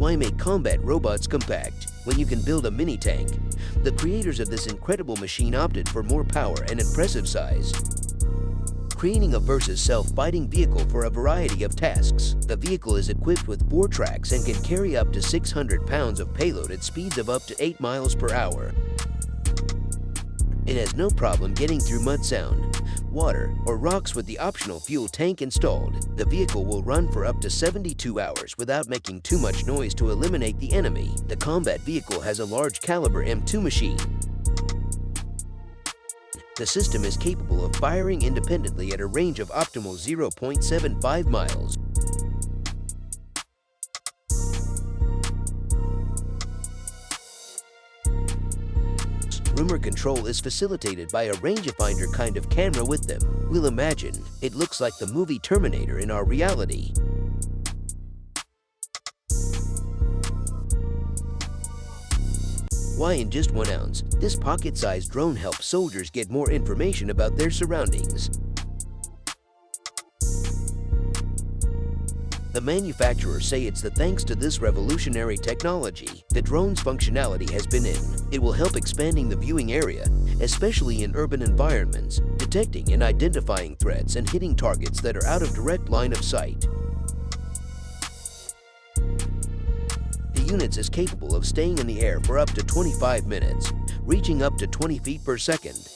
Why make combat robots compact when you can build a mini-tank? The creators of this incredible machine opted for more power and impressive size, creating a versus self-fighting vehicle for a variety of tasks. The vehicle is equipped with 4 tracks and can carry up to 600 pounds of payload at speeds of up to 8 miles per hour. It has no problem getting through mud sound, water, or rocks with the optional fuel tank installed. The vehicle will run for up to 72 hours without making too much noise to eliminate the enemy. The combat vehicle has a large caliber M2 machine. The system is capable of firing independently at a range of optimal 0.75 miles. Rumor control is facilitated by a rangefinder kind of camera with them. We'll imagine it looks like the movie Terminator in our reality. Why in just 1 ounce? This pocket-sized drone helps soldiers get more information about their surroundings. The manufacturers say it's thanks to this revolutionary technology the drone's functionality has been in. It will help expanding the viewing area, especially in urban environments, detecting and identifying threats and hitting targets that are out of direct line of sight. The unit is capable of staying in the air for up to 25 minutes, reaching up to 20 feet per second.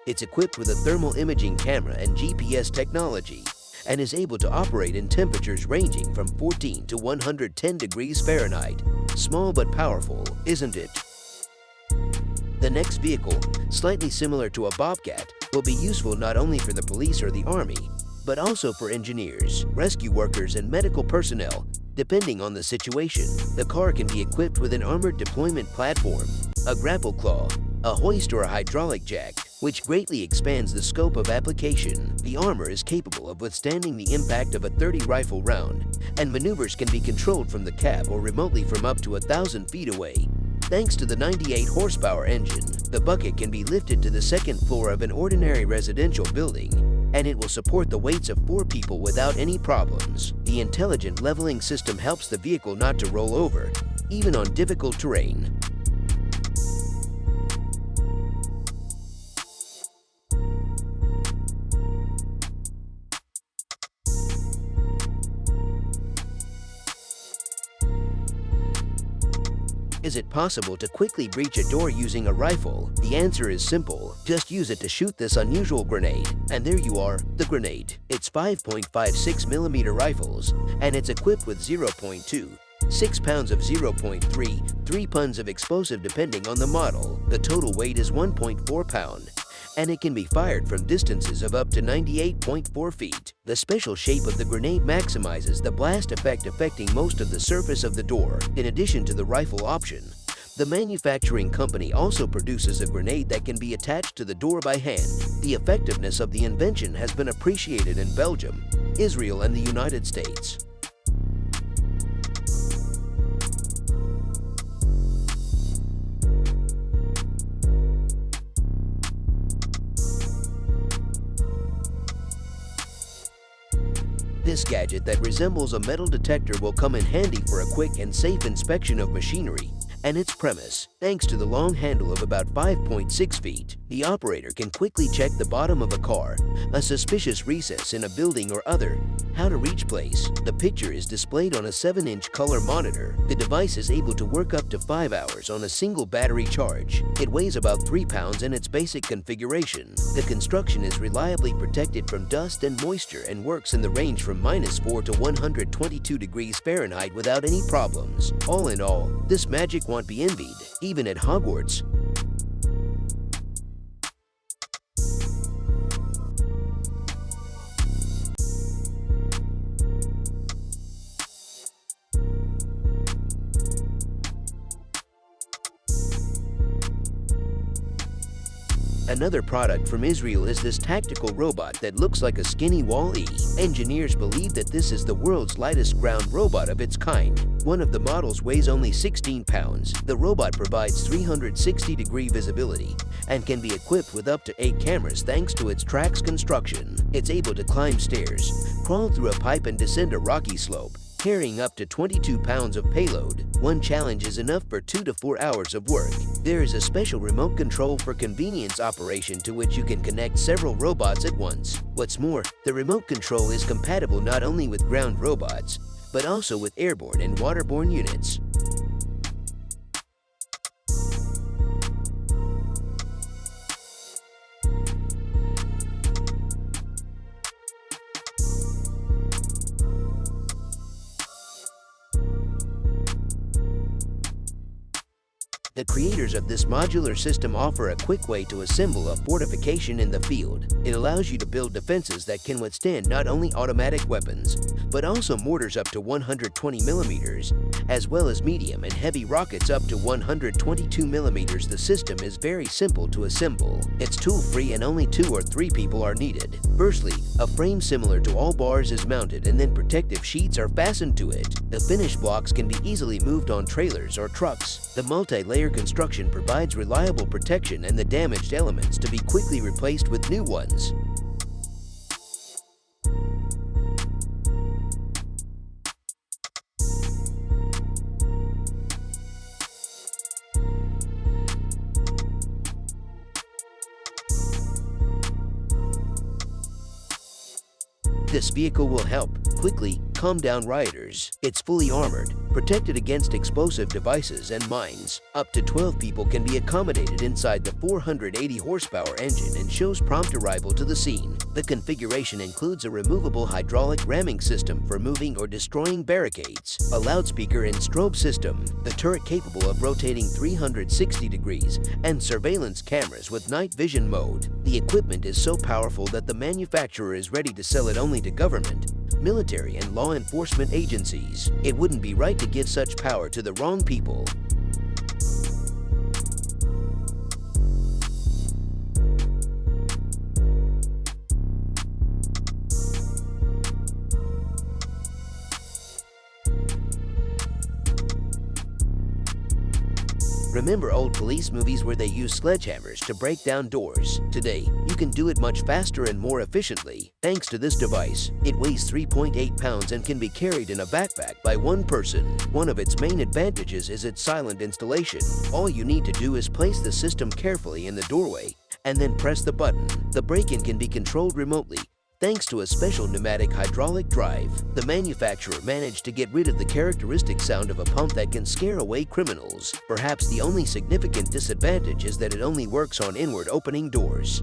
It's equipped with a thermal imaging camera and GPS technology and is able to operate in temperatures ranging from 14 to 110 degrees Fahrenheit. Small but powerful, isn't it? The next vehicle, slightly similar to a Bobcat, will be useful not only for the police or the army, but also for engineers, rescue workers, and medical personnel, depending on the situation. The car can be equipped with an armored deployment platform, a grapple claw, a hoist, or a hydraulic jack, which greatly expands the scope of application. The armor is capable of withstanding the impact of a .30 rifle round, and maneuvers can be controlled from the cab or remotely from up to 1,000 feet away. Thanks to the 98 horsepower engine, the bucket can be lifted to the 2nd floor of an ordinary residential building, and it will support the weights of 4 people without any problems. The intelligent leveling system helps the vehicle not to roll over, even on difficult terrain. Is it possible to quickly breach a door using a rifle? The answer is simple. Just use it to shoot this unusual grenade. And there you are, the grenade. It's 5.56mm rifles, and it's equipped with 0.2, 6 pounds of 0.3, 3 tons of explosive depending on the model. The total weight is 1.4 pound. And it can be fired from distances of up to 98.4 feet. The special shape of the grenade maximizes the blast effect, affecting most of the surface of the door. In addition to the rifle option, the manufacturing company also produces a grenade that can be attached to the door by hand. The effectiveness of the invention has been appreciated in Belgium, Israel, and the United States. This gadget that resembles a metal detector will come in handy for a quick and safe inspection of machinery and its premise. Thanks to the long handle of about 5.6 feet, the operator can quickly check the bottom of a car, a suspicious recess in a building, or other how-to-reach place. The picture is displayed on a 7-inch color monitor. The device is able to work up to 5 hours on a single battery charge. It weighs about 3 pounds in its basic configuration. The construction is reliably protected from dust and moisture and works in the range from -4 to 122 degrees Fahrenheit without any problems. All in all, this magic won't be envied, even at Hogwarts. Another product from Israel is this tactical robot that looks like a skinny Wall-E. Engineers believe that this is the world's lightest ground robot of its kind. One of the models weighs only 16 pounds. The robot provides 360-degree visibility and can be equipped with up to 8 cameras thanks to its track's construction. It's able to climb stairs, crawl through a pipe and descend a rocky slope, carrying up to 22 pounds of payload. One challenge is enough for 2 to 4 hours of work. There is a special remote control for convenience operation to which you can connect several robots at once. What's more, the remote control is compatible not only with ground robots, but also with airborne and waterborne units. The creators of this modular system offer a quick way to assemble a fortification in the field. It allows you to build defenses that can withstand not only automatic weapons, but also mortars up to 120 millimeters, as well as medium and heavy rockets up to 122 millimeters. The system is very simple to assemble. It's tool-free and only 2 or 3 people are needed. Firstly, a frame similar to all bars is mounted and then protective sheets are fastened to it. The finished blocks can be easily moved on trailers or trucks. The multi-layer construction provides reliable protection and the damaged elements to be quickly replaced with new ones. This vehicle will help quickly calm down rioters. It's fully armored, protected against explosive devices and mines. Up to 12 people can be accommodated inside the 480 horsepower engine and shows prompt arrival to the scene. The configuration includes a removable hydraulic ramming system for moving or destroying barricades, a loudspeaker and strobe system, the turret capable of rotating 360 degrees, and surveillance cameras with night vision mode. The equipment is so powerful that the manufacturer is ready to sell it only to government, military, and law enforcement agencies. It wouldn't be right to give such power to the wrong people. Remember old police movies where they used sledgehammers to break down doors? Today, you can do it much faster and more efficiently thanks to this device. It weighs 3.8 pounds and can be carried in a backpack by one person. One of its main advantages is its silent installation. All you need to do is place the system carefully in the doorway and then press the button. The break-in can be controlled remotely thanks to a special pneumatic hydraulic drive. The manufacturer managed to get rid of the characteristic sound of a pump that can scare away criminals. Perhaps the only significant disadvantage is that it only works on inward opening doors.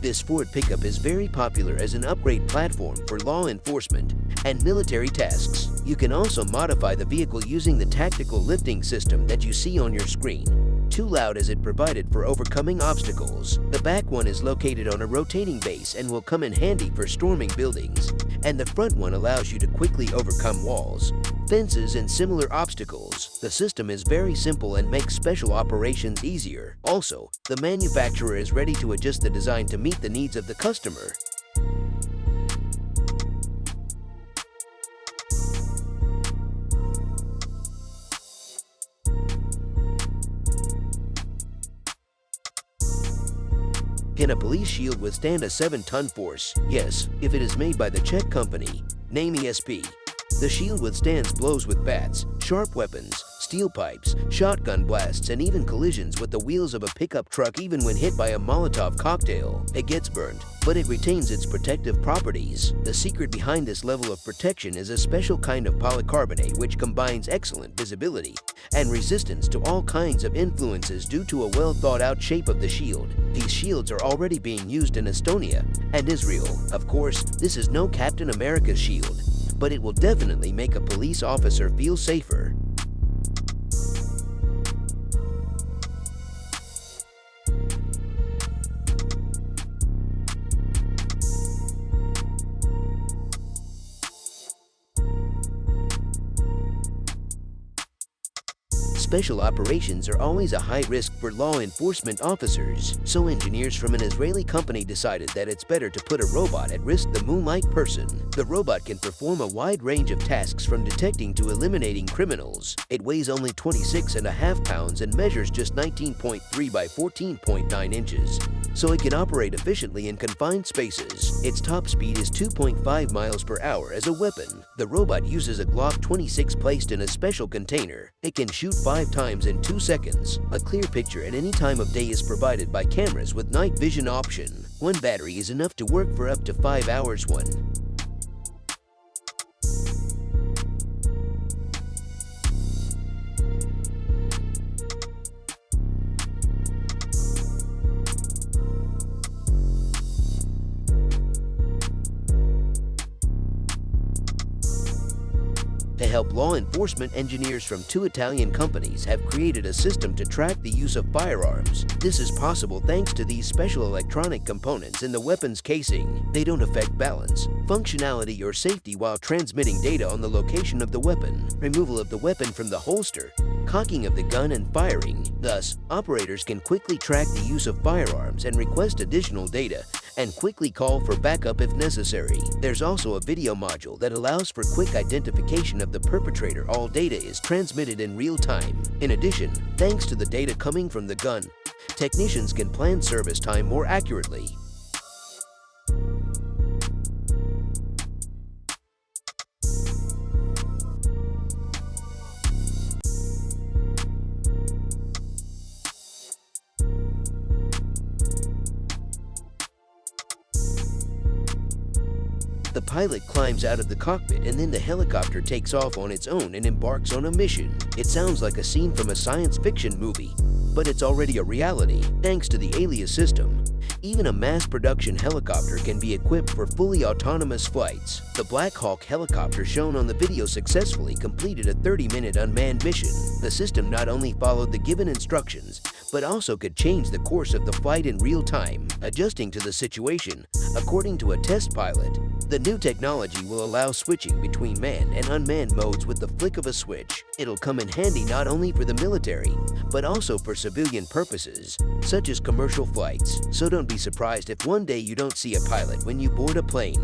This Ford pickup is very popular as an upgrade platform for law enforcement and military tasks. You can also modify the vehicle using the tactical lifting system that you see on your screen. Too loud as it provided for overcoming obstacles. The back one is located on a rotating base and will come in handy for storming buildings. And the front one allows you to quickly overcome walls, fences, and similar obstacles. The system is very simple and makes special operations easier. Also, the manufacturer is ready to adjust the design to meet the needs of the customer. Can a police shield withstand a 7-ton force? Yes, if it is made by the Czech company, name ESP. The shield withstands blows with bats, sharp weapons, steel pipes, shotgun blasts, and even collisions with the wheels of a pickup truck. Even when hit by a Molotov cocktail, it gets burned, but it retains its protective properties. The secret behind this level of protection is a special kind of polycarbonate which combines excellent visibility and resistance to all kinds of influences due to a well-thought-out shape of the shield. These shields are already being used in Estonia and Israel. Of course, this is no Captain America's shield, but it will definitely make a police officer feel safer. Special operations are always a high risk for law enforcement officers, so engineers from an Israeli company decided that it's better to put a robot at risk, the Moonlight person. The robot can perform a wide range of tasks from detecting to eliminating criminals. It weighs only 26.5 pounds and measures just 19.3 by 14.9 inches, so it can operate efficiently in confined spaces. Its top speed is 2.5 miles per hour as a weapon. The robot uses a Glock 26 placed in a special container. It can shoot 5 times in 2 seconds. A clear picture at any time of day is provided by cameras with night vision option. One battery is enough to work for up to 5 hours. To help law enforcement, engineers from 2 Italian companies have created a system to track the use of firearms. This is possible thanks to these special electronic components in the weapon's casing. They don't affect balance, functionality, or safety while transmitting data on the location of the weapon, removal of the weapon from the holster, cocking of the gun, and firing. Thus, operators can quickly track the use of firearms and request additional data, and quickly call for backup if necessary. There's also a video module that allows for quick identification of the perpetrator. All data is transmitted in real time. In addition, thanks to the data coming from the gun, technicians can plan service time more accurately. The pilot climbs out of the cockpit and then the helicopter takes off on its own and embarks on a mission. It sounds like a scene from a science fiction movie, but it's already a reality thanks to the ALIAS system. Even a mass-production helicopter can be equipped for fully autonomous flights. The Black Hawk helicopter shown on the video successfully completed a 30-minute unmanned mission. The system not only followed the given instructions, but also could change the course of the flight in real time, adjusting to the situation. According to a test pilot, the new technology will allow switching between manned and unmanned modes with the flick of a switch. It'll come in handy not only for the military, but also for civilian purposes, such as commercial flights. So don't be surprised if one day you don't see a pilot when you board a plane.